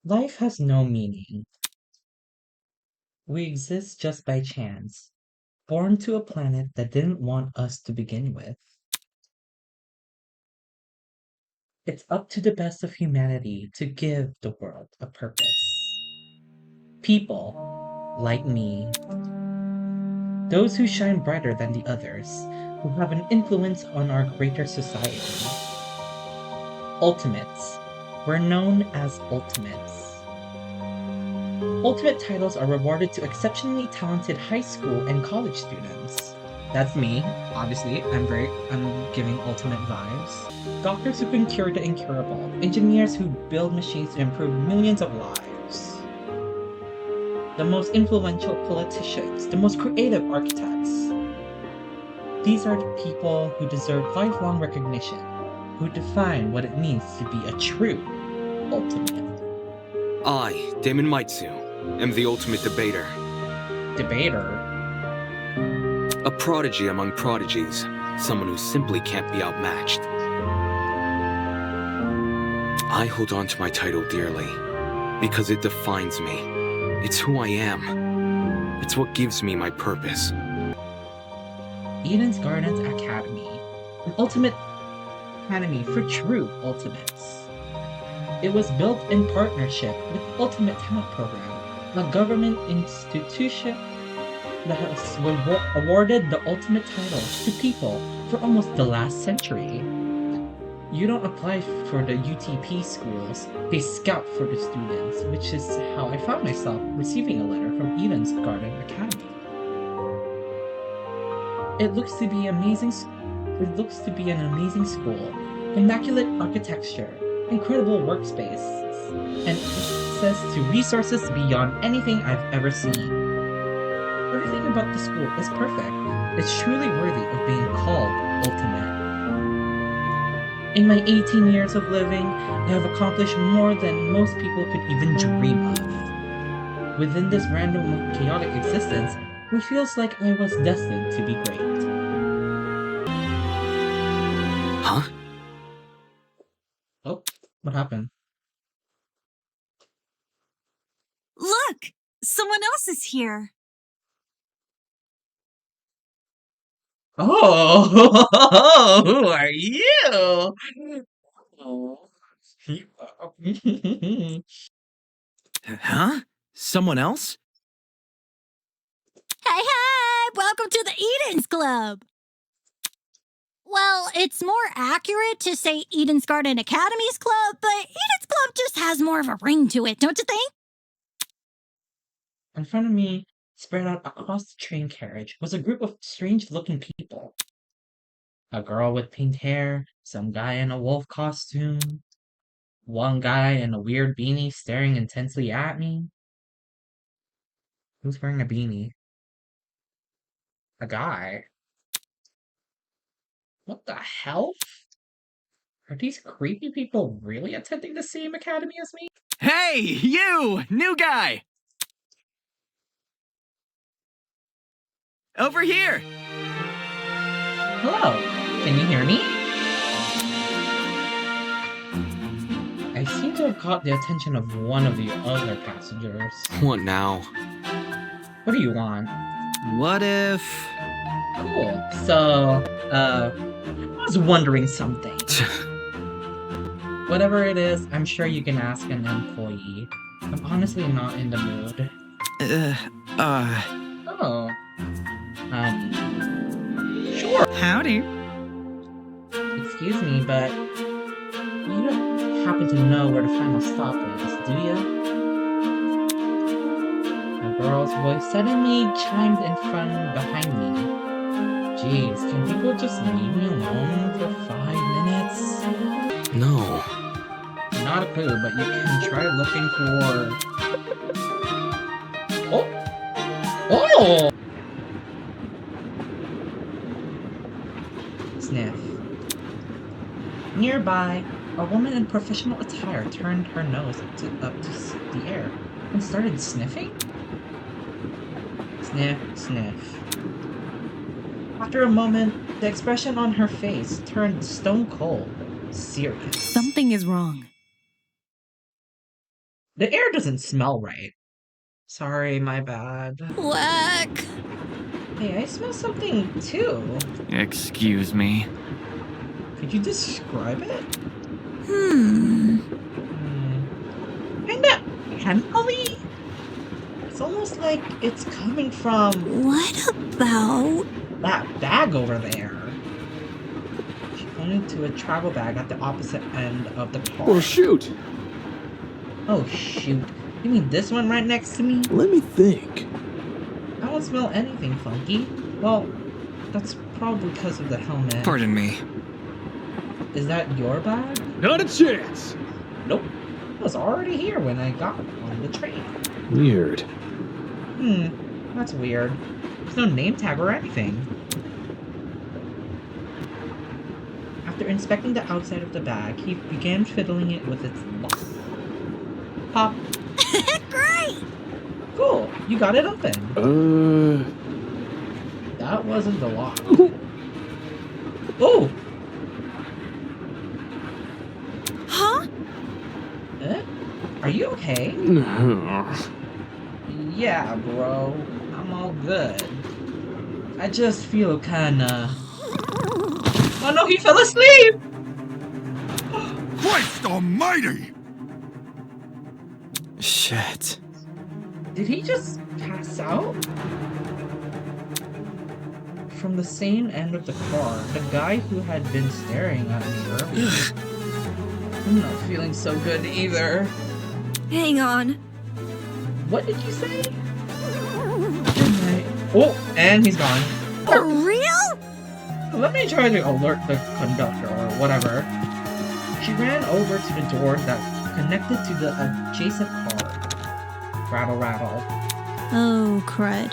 Life has no meaning. We exist just by chance, born to a planet that didn't want us to begin with. It's up to the best of humanity to give the world a purpose. People, like me, those who shine brighter than the others, who have an influence on our greater society. Ultimates. We're known as Ultimates. Ultimate titles are rewarded to exceptionally talented high school and college students. That's me, obviously. I'm giving ultimate vibes. Doctors who can cure the incurable. Engineers who build machines to improve millions of lives. The most influential politicians. The most creative architects. These are the people who deserve lifelong recognition, who define what it means to be a true ultimate. I, Damon Maitsu, am the ultimate debater. Debater? A prodigy among prodigies, someone who simply can't be outmatched. I hold on to my title dearly, because it defines me. It's who I am. It's what gives me my purpose. Eden's Gardens Academy, an ultimate academy for true ultimates. It was built in partnership with Ultimate Talent Program, a government institution that has awarded the ultimate titles to people for almost the last century. You don't apply for the UTP schools, they scout for the students, which is how I found myself receiving a letter from Eden's Garden Academy. It looks to be an amazing school, immaculate architecture, incredible workspaces, and access to resources beyond anything I've ever seen. Everything about the school is perfect. It's truly worthy of being called ultimate. In my 18 years of living, I have accomplished more than most people could even dream of. Within this random chaotic existence, it feels like I was destined to be great. Huh? Oh, what happened? Look! Someone else is here. Oh, who are you? Oh. Huh? Someone else? Hey, welcome to the Eden's Club. Well, it's more accurate to say Eden's Garden Academy's Club, but Eden's Club just has more of a ring to it, don't you think? In front of me, spread out across the train carriage, was a group of strange-looking people. A girl with pink hair, some guy in a wolf costume, one guy in a weird beanie staring intensely at me. Who's wearing a beanie? A guy. What the hell? Are these creepy people really attending the same academy as me? Hey, you! New guy! Over here! Hello, can you hear me? I seem to have caught the attention of one of the other passengers. What now? What do you want? What if... Cool. So, I was wondering something. Whatever it is, I'm sure you can ask an employee. I'm honestly not in the mood. Oh. Sure. Howdy. Excuse me, but you don't happen to know where the final stop is, do you? A girl's voice suddenly chimed in front behind me. Jeez, can people just leave me alone for 5 minutes? No. Not a clue, but you can try looking for... Oh! Sniff. Nearby, a woman in professional attire turned her nose up to the air and started sniffing? Sniff, sniff. After a moment, the expression on her face turned stone cold, serious. Something is wrong. The air doesn't smell right. Sorry, my bad. Whack. Hey, I smell something too. Excuse me. Could you describe it? Hmm. Kinda chemically? It's almost like it's coming from What about... that bag over there. She pointed to a travel bag at the opposite end of the car. Well, shoot. Oh shoot. You mean this one right next to me? Let me think. I don't smell anything funky. Well, that's probably because of the helmet. Pardon me. Is that your bag? Not a chance. Nope. It was already here when I got on the train. Weird. That's weird. There's no name tag or anything. After inspecting the outside of the bag, he began fiddling it with its lock. Pop. Great! Cool, you got it open. That wasn't the lock. Oh! Huh? Eh? Are you okay? Yeah, bro. I'm all good. I just feel kinda... Oh no, he fell asleep! Christ almighty! Shit. Did he just pass out? From the same end of the car, the guy who had been staring at me earlier. I'm not feeling so good either. Hang on. What did you say? Oh, and he's gone. For real? Let me try to alert the conductor or whatever. She ran over to the door that connected to the adjacent car. Rattle, rattle. Oh, crud.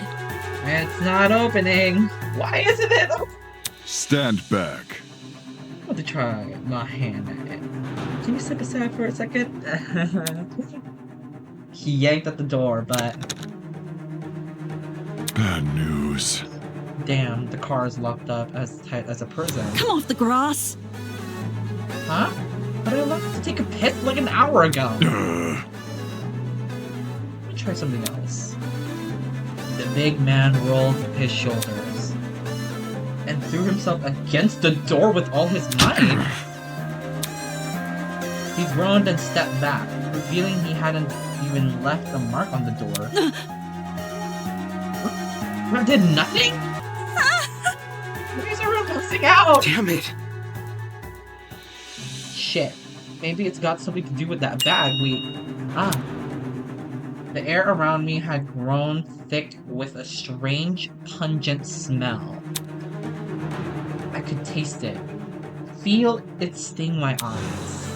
It's not opening. Why isn't it open? Stand back. I want to try my hand at it. Can you step aside for a second? He yanked at the door, but... Bad news. Damn, the car is locked up as tight as a prison. Come off the grass. Huh? But I left to take a piss like an hour ago. Let me try something else. The big man rolled his shoulders and threw himself against the door with all his might. He groaned and stepped back, revealing he hadn't even left a mark on the door. What? Did nothing? These are passing out! Damn it! Shit. Maybe it's got something to do with that bag The air around me had grown thick with a strange, pungent smell. I could taste it. Feel it sting my eyes.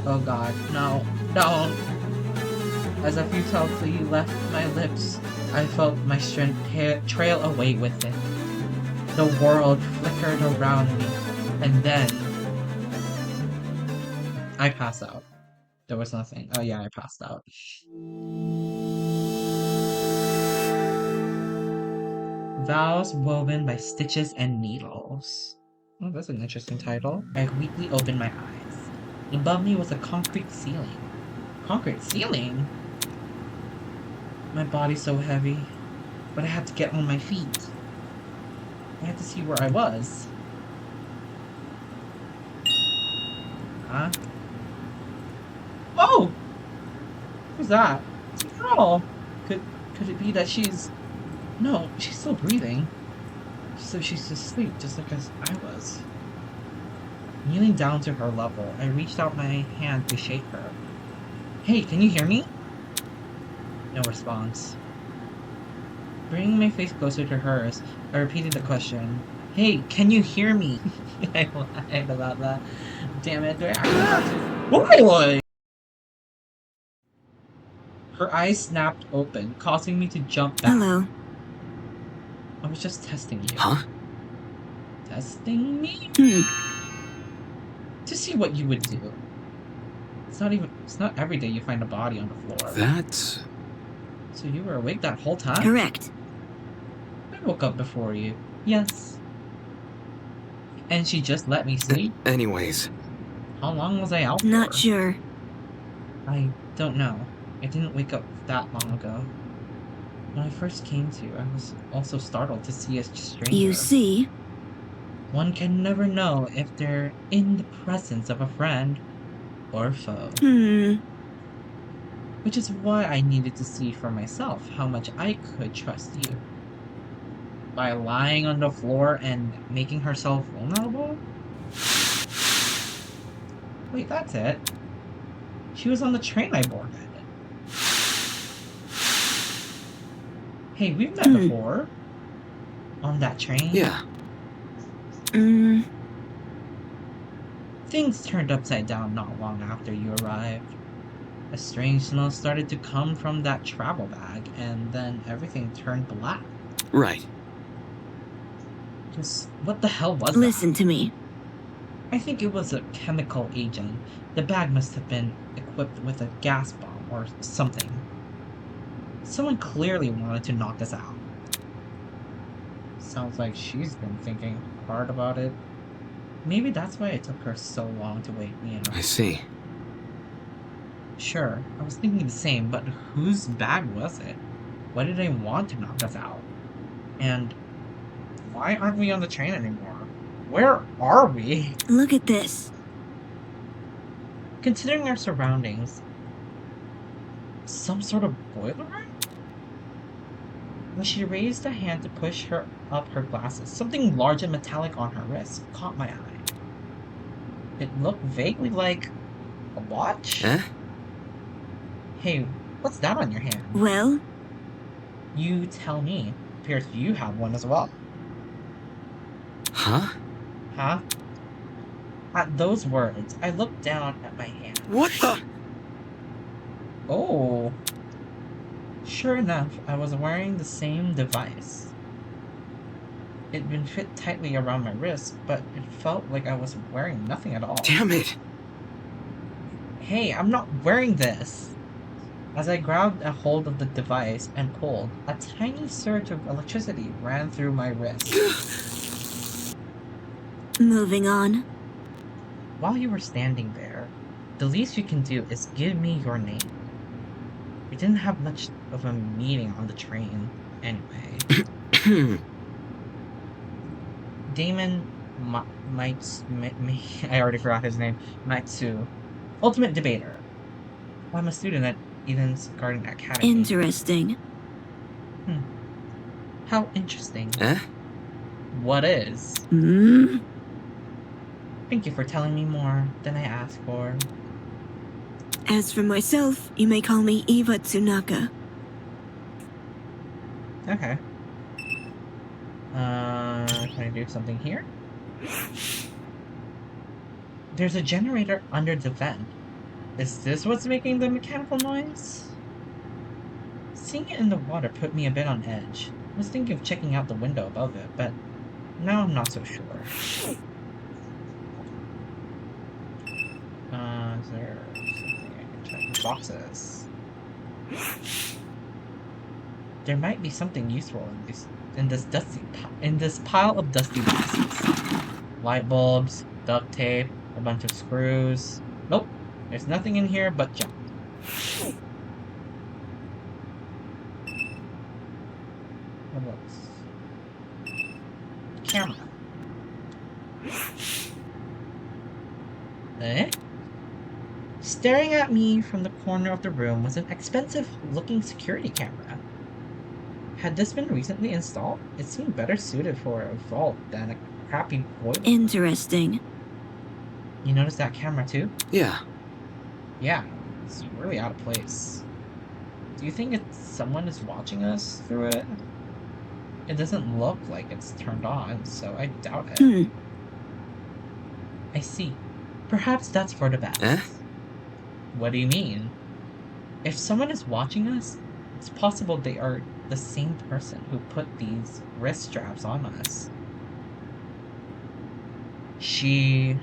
Oh god, no, don't. As a futile plea left my lips, I felt my strength trail away with it. The world flickered around me, and then... I passed out. There was nothing. Oh yeah, I passed out. Vows woven by stitches and needles. Oh, that's an interesting title. I weakly opened my eyes. Above me was a concrete ceiling. Concrete ceiling? My body's so heavy, but I had to get on my feet. I had to see where I was. Huh? Oh! Who's that? It's a girl! Could it be that she's... No, she's still breathing. So she's asleep, just like as I was. Kneeling down to her level, I reached out my hand to shake her. Hey, can you hear me? No response. Bringing my face closer to hers, I repeated the question. Hey, can you hear me? I lied about that. Damn it, do I actually have to? Why? Her eyes snapped open, causing me to jump back. Hello. I was just testing you. Huh? Testing me? To see what you would do. It's not every day you find a body on the floor. That's... So you were awake that whole time? Correct. I woke up before you. Yes. And she just let me sleep? Anyways, How long was I out for? Not sure. I don't know. I didn't wake up that long ago. When I first came to, I was also startled to see a stranger. You see? One can never know if they're in the presence of a friend or foe. Which is why I needed to see for myself how much I could trust you. By lying on the floor and making herself vulnerable? Wait, that's it. She was on the train I boarded. Hey, we've met before. On that train. Yeah. Things turned upside down not long after you arrived. A strange smell started to come from that travel bag, and then everything turned black. Right. Just what the hell was Listen that? to me. I think it was a chemical agent. The bag must have been equipped with a gas bomb or something. Someone clearly wanted to knock us out. Sounds like she's been thinking hard about it. Maybe that's why it took her so long to wake me up. I see. Sure, I was thinking the same, but whose bag was it? Why did they want to knock us out? And why aren't we on the train anymore? Where are we? Look at this. Considering our surroundings, some sort of boiler room? When she raised a hand to push her up her glasses, something large and metallic on her wrist caught my eye. It looked vaguely like a watch? Eh? Hey, what's that on your hand? Well, You tell me. Appears you have one as well. Huh? Huh? At those words, I looked down at my hand. What the? Oh. Sure enough, I was wearing the same device. It'd been fit tightly around my wrist, but it felt like I was wearing nothing at all. Damn it. Hey, I'm not wearing this! As I grabbed a hold of the device and pulled, a tiny surge of electricity ran through my wrist. moving on. While you were standing there, the least you can do is give me your name. We didn't have much of a meeting on the train, anyway. Damon I already forgot his name. Matsu. Ultimate Debater. I'm a student at Eden's Garden Academy. Interesting. How interesting. Eh? What is? Hmm? Thank you for telling me more than I asked for. As for myself, you may call me Eva Tsunaka. Okay. Can I do something here? There's a generator under the vent. Is this what's making the mechanical noise? Seeing it in the water put me a bit on edge. I was thinking of checking out the window above it, but now I'm not so sure. Is there something I can check? Boxes. There might be something useful in this pile of dusty boxes. Light bulbs, duct tape, a bunch of screws. Nope, there's nothing in here but junk. What else? Camera. Eh? Staring at me from the corner of the room was an expensive-looking security camera. Had this been recently installed, it seemed better suited for a vault than a crappy boiler. Interesting. You noticed that camera too? Yeah. Yeah, it's really out of place. Do you think someone is watching us through it? It doesn't look like it's turned on, so I doubt it. I see. Perhaps that's for the best. Eh? What do you mean? If someone is watching us, it's possible they are the same person who put these wrist straps on us. She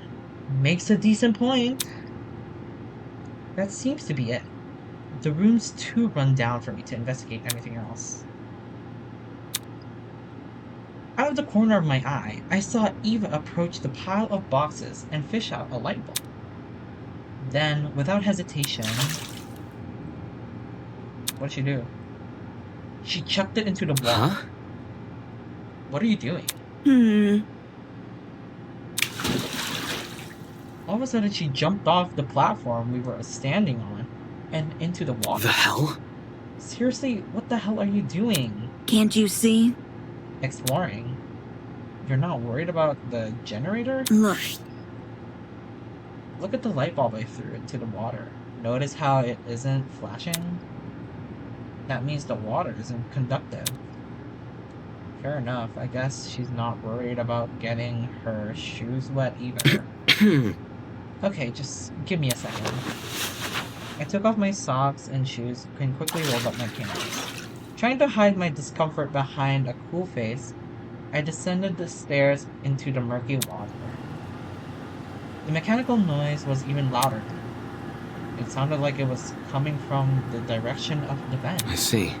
makes a decent point. That seems to be it. The room's too run down for me to investigate anything else. Out of the corner of my eye, I saw Eva approach the pile of boxes and fish out a light bulb. Then, without hesitation... What'd she do? She chucked it into the wall. Huh? What are you doing? All of a sudden, she jumped off the platform we were standing on and into the water. The hell? Seriously, what the hell are you doing? Can't you see? Exploring. You're not worried about the generator? Look, Look at the light bulb I threw into the water. Notice how it isn't flashing? That means the water isn't conductive. Fair enough, I guess she's not worried about getting her shoes wet either. Okay, just give me a second. I took off my socks and shoes and quickly rolled up my pants. Trying to hide my discomfort behind a cool face, I descended the stairs into the murky water. The mechanical noise was even louder now. It sounded like it was coming from the direction of the vent. I see.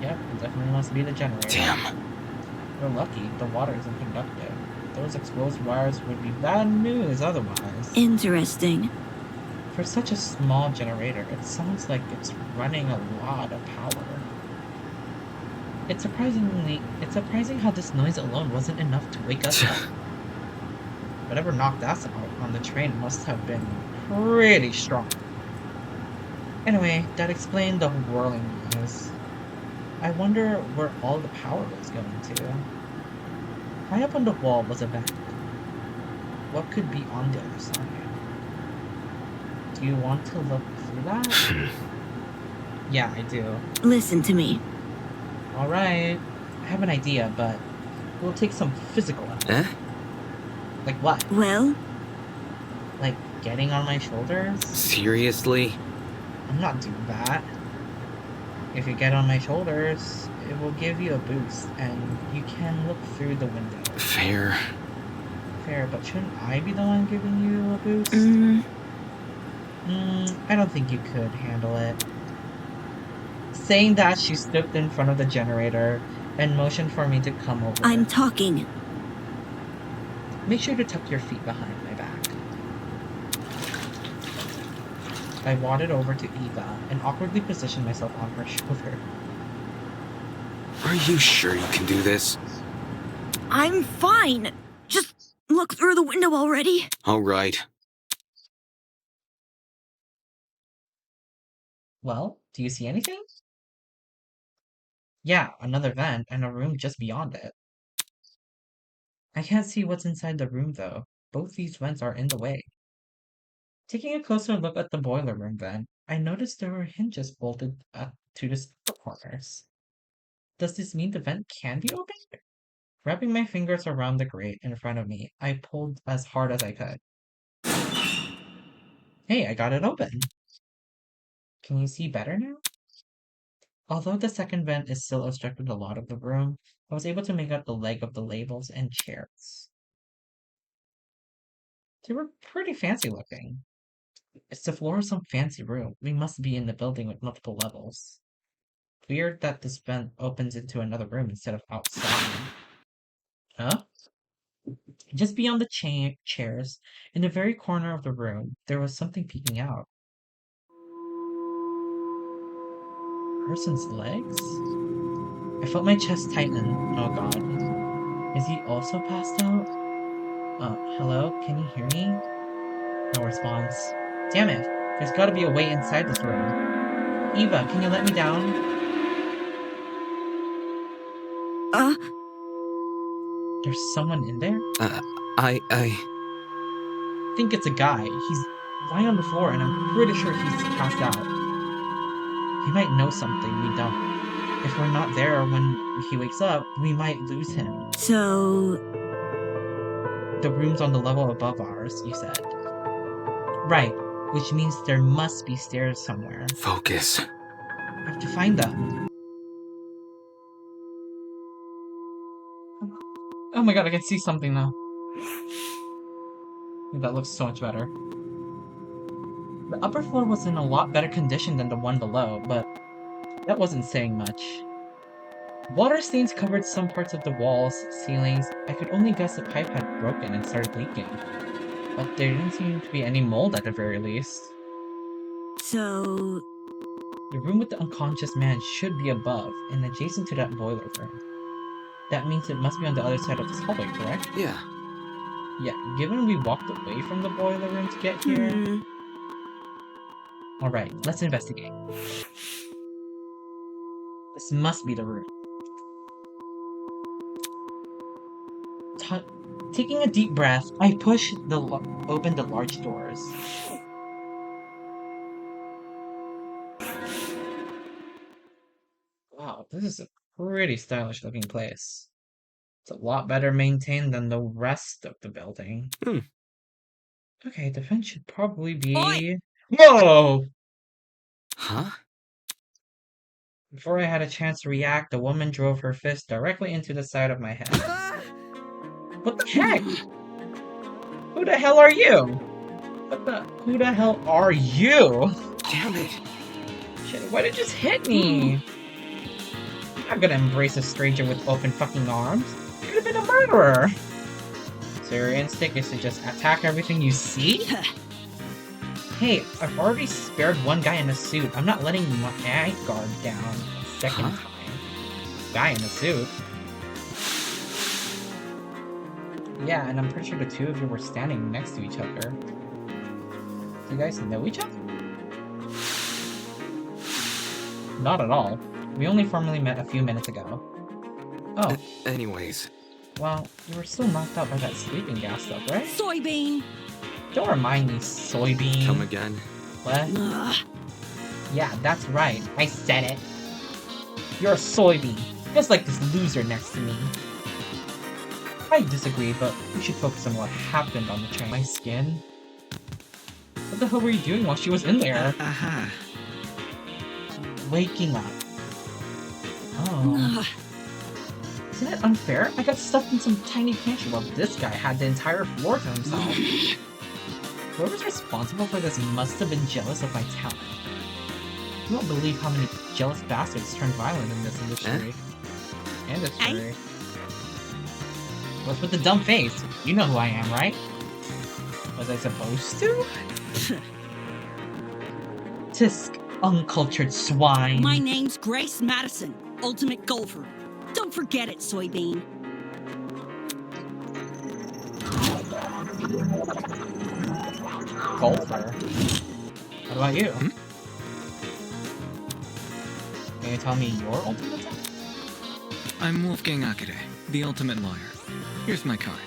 Yep, it definitely must be the generator. Damn. We're lucky the water isn't conductive. Those exposed wires would be bad news otherwise. interesting. For such a small generator, it sounds like it's running a lot of power. It's surprising how this noise alone wasn't enough to wake us up. Whatever knocked us out on the train must have been pretty strong. Anyway, that explained the whirling noise. I wonder where all the power was going to. High up on the wall was a vent. What could be on the other side? Do you want to look through that? Yeah, I do. Listen to me. Alright. I have an idea, but we'll take some physical effort. Eh? Like what? Well, Like getting on my shoulders? Seriously? I'm not doing that. If you get on my shoulders, it will give you a boost, and you can look through the window. Fair. Fair, but shouldn't I be the one giving you a boost? I don't think you could handle it. Saying that, she stood in front of the generator and motioned for me to come over. I'm talking. Make sure to tuck your feet behind my back. I wadded over to Eva and awkwardly positioned myself on her shoulder. Are you sure you can do this? I'm fine. Just look through the window already. All right. Well, do you see anything? Yeah, another vent and a room just beyond it. I can't see what's inside the room though. Both these vents are in the way. Taking a closer look at the boiler room vent, I noticed there were hinges bolted up to the corners. Does this mean the vent can be opened? Wrapping my fingers around the grate in front of me, I pulled as hard as I could. Hey, I got it open! Can you see better now? Although the second vent is still obstructed a lot of the room, I was able to make out the leg of the labels and chairs. They were pretty fancy looking. It's the floor of some fancy room. We must be in the building with multiple levels. Weird that this vent opens into another room instead of outside. Huh? Just beyond the chairs, in the very corner of the room, there was something peeking out. Person's legs? I felt my chest tighten. Oh god. Is he also passed out? Hello? Can you hear me? No response. Damn it! There's gotta be a way inside this room. Eva, can you let me down? There's someone in there? I think it's a guy. He's lying on the floor and I'm pretty sure he's passed out. He might know something we don't. If we're not there when he wakes up, we might lose him. So, The room's on the level above ours, you said. Right, which means there must be stairs somewhere. focus. I have to find them. Oh my god, I can see something now. That looks so much better. The upper floor was in a lot better condition than the one below, but that wasn't saying much. Water stains covered some parts of the walls, ceilings. I could only guess the pipe had broken and started leaking. But there didn't seem to be any mold at the very least. so, The room with the unconscious man should be above and adjacent to that boiler room. That means it must be on the other side of this hallway, correct? Yeah. Yeah, given we walked away from the boiler room to get here... Alright, let's investigate. This must be the room. Taking a deep breath, I push open the large doors. Wow, this is a pretty stylish looking place. It's a lot better maintained than the rest of the building. Okay, the fence should probably be... Oi! Whoa! Huh? Before I had a chance to react, the woman drove her fist directly into the side of my head. What the heck? Who the hell are you? Who the hell are you? Damn it. Shit, why did it just hit me? I'm not gonna embrace a stranger with open fucking arms. You could have been a murderer. So your instinct is to just attack everything you see? Hey, I've already spared one guy in a suit. I'm not letting my guard down a second time. Guy in a suit? Yeah, and I'm pretty sure the two of you were standing next to each other. Do you guys know each other? Not at all. We only formally met a few minutes ago. Oh. Anyways. Well, you were still knocked out by that sleeping gas stuff, right? Soybean! Don't remind me, soybean. Come again? What? Yeah, that's right. I said it. You're a soybean. Just like this loser next to me. I disagree, but we should focus on what happened on the train. My skin? What the hell were you doing while she was in there? Waking up. Oh. Isn't it unfair? I got stuffed in some tiny pantry while this guy had the entire floor to himself. Whoever's responsible for this must have been jealous of my talent. You won't believe how many jealous bastards turn violent in this industry. Industry. What's with the dumb face? You know who I am, right? Was I supposed to? Tisk, uncultured swine. My name's Grace Madison, ultimate golfer. Don't forget it, soybean. Golfer? What about you? Can you tell me your ultimate attack? I'm Wolfgang Akade, the ultimate lawyer. Here's my card.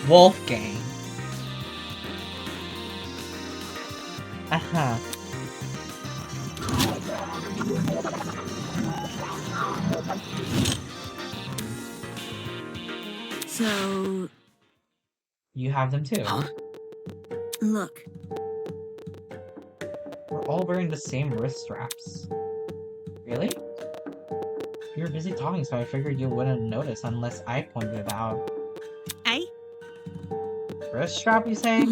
Wolfgang. Uh-huh. So... You have them too. Huh? Look. We're all wearing the same wrist straps. Really? You were busy talking, so I figured you wouldn't notice unless I pointed it out. Eh? Wrist strap, you say?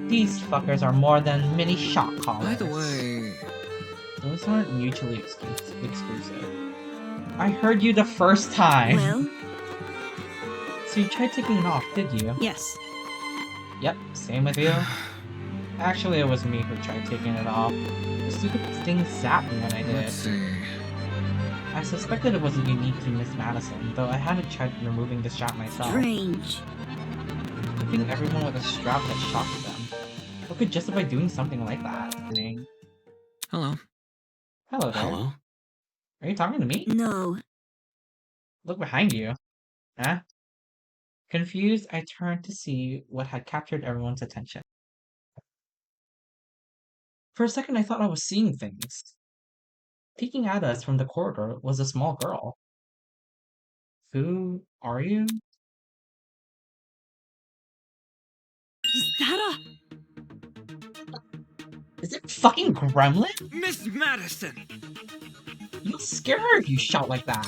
These fuckers are more than mini shock collars. By the way... Those aren't mutually exclusive. I heard you the first time! Well? So you tried taking it off, did you? Yes. Yep, same with you. Actually, it was me who tried taking it off. The stupid thing zapped me when I did. Let's see... I suspected it wasn't unique to Miss Madison, though I hadn't tried removing the strap myself. Strange. I think everyone with a strap had shocked them. Who could justify doing something like that? Hello. Hello there. Hello? Are you talking to me? No. Look behind you. Huh? Confused, I turned to see what had captured everyone's attention. For a second, I thought I was seeing things. Peeking at us from the corridor was a small girl. Who are you? Is that Is it fucking Gremlin? Miss Madison! You'll scare her if you shout like that.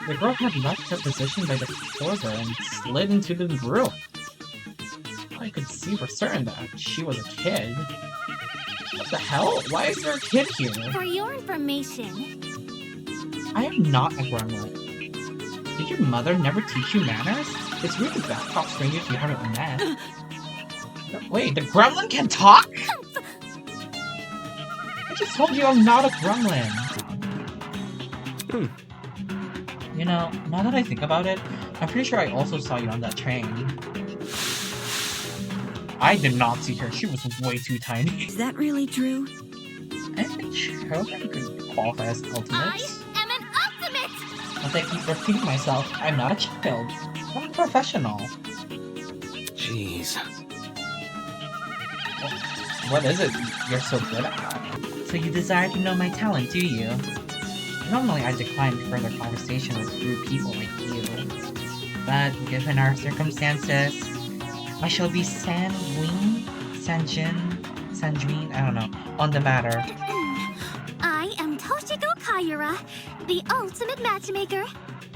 The girl had left her position by the corridor and slid into the room. I could see for certain that she was a kid. What the hell? Why is there a kid here? For your information, I am not a gremlin. Did your mother never teach you manners? It's rude to backtalk strangers you haven't met. Wait, the gremlin can talk? I just told you I'm not a gremlin. You know, now that I think about it, I'm pretty sure I also saw you on that train. I did not see her. She was way too tiny. Is that really true? I think children could qualify as ultimates. I am an ultimate! But I keep repeating myself, I'm not a child. I'm a professional. Jeez. What is it you're so good at? So you desire to know my talent, do you? Normally I decline further conversation with rude people like you. But given our circumstances, I shall be sanguine, I don't know, on the matter. I am Toshiko Kayura, the ultimate matchmaker.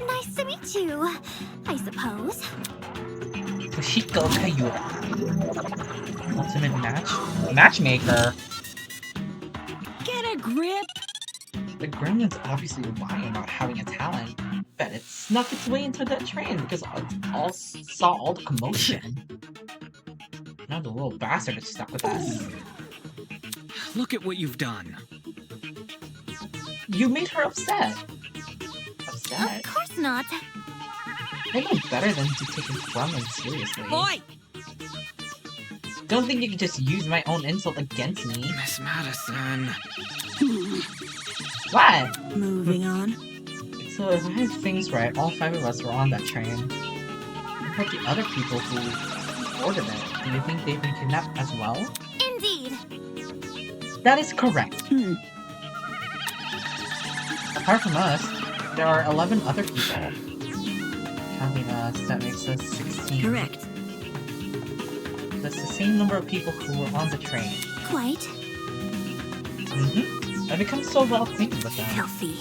Nice to meet you, I suppose. Toshiko Kayura. Ultimate matchmaker. Get a grip! The gremlin's obviously lying about having a talent, but it snuck its way into that train because it saw all the commotion. Now the little bastard is stuck with us. Look at what you've done. You made her upset. Upset? Of course not. I know better than to take a gremlin seriously. Boy! Don't think you can just use my own insult against me. Miss Madison. What? Moving on. So if I have things right, all 5 of us were on that train. What about the other people who ordered it? Do you think they've been kidnapped as well? Indeed. That is correct. Apart from us, there are 11 other people. Counting us, that makes us 16. Correct. That's the same number of people who were on the train. Quite. I become so well acquainted with them. Filthy.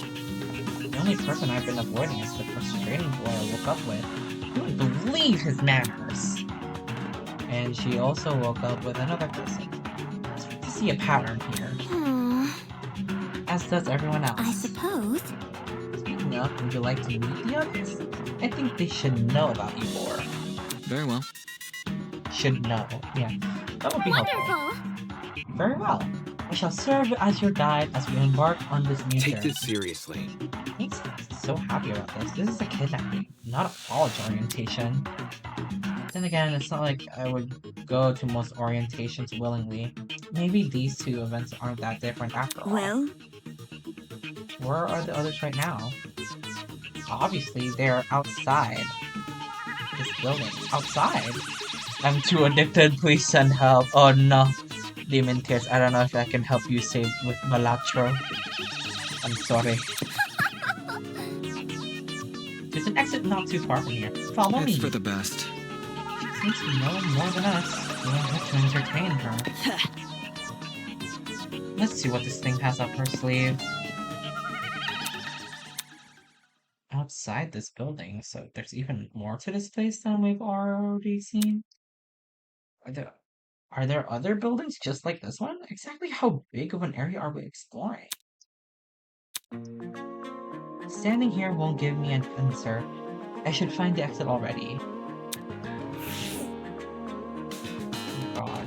The only person I've been avoiding is the frustrating boy I woke up with. You wouldn't believe his manners. And she also woke up with another person. It's good to see a pattern here. As does everyone else. I suppose. Speaking of, would you like to meet the others? I think they should know about you more. Very well. Should know. Yeah. That would be helpful. Wonderful. Very well. I shall serve as your guide as we embark on this new Take journey. this seriously. I'm so happy about this. This is a kidnapping, not a college orientation. Then again, it's not like I would go to most orientations willingly. Maybe these 2 events aren't that different after all. Well, Where are the others right now? Obviously, they're outside this building. Outside? I'm too addicted, please send help. Oh no. Demon Tears, I don't know if I can help you save with Malatro. I'm sorry. There's an exit not too far from here. Follow me. It's for the best. She seems to know more than us. We don't have to entertain her. Let's see what this thing has up her sleeve. Outside this building, so there's even more to this place than we've already seen. Are there other buildings just like this one? Exactly how big of an area are we exploring? Standing here won't give me an answer. I should find the exit already. Oh God.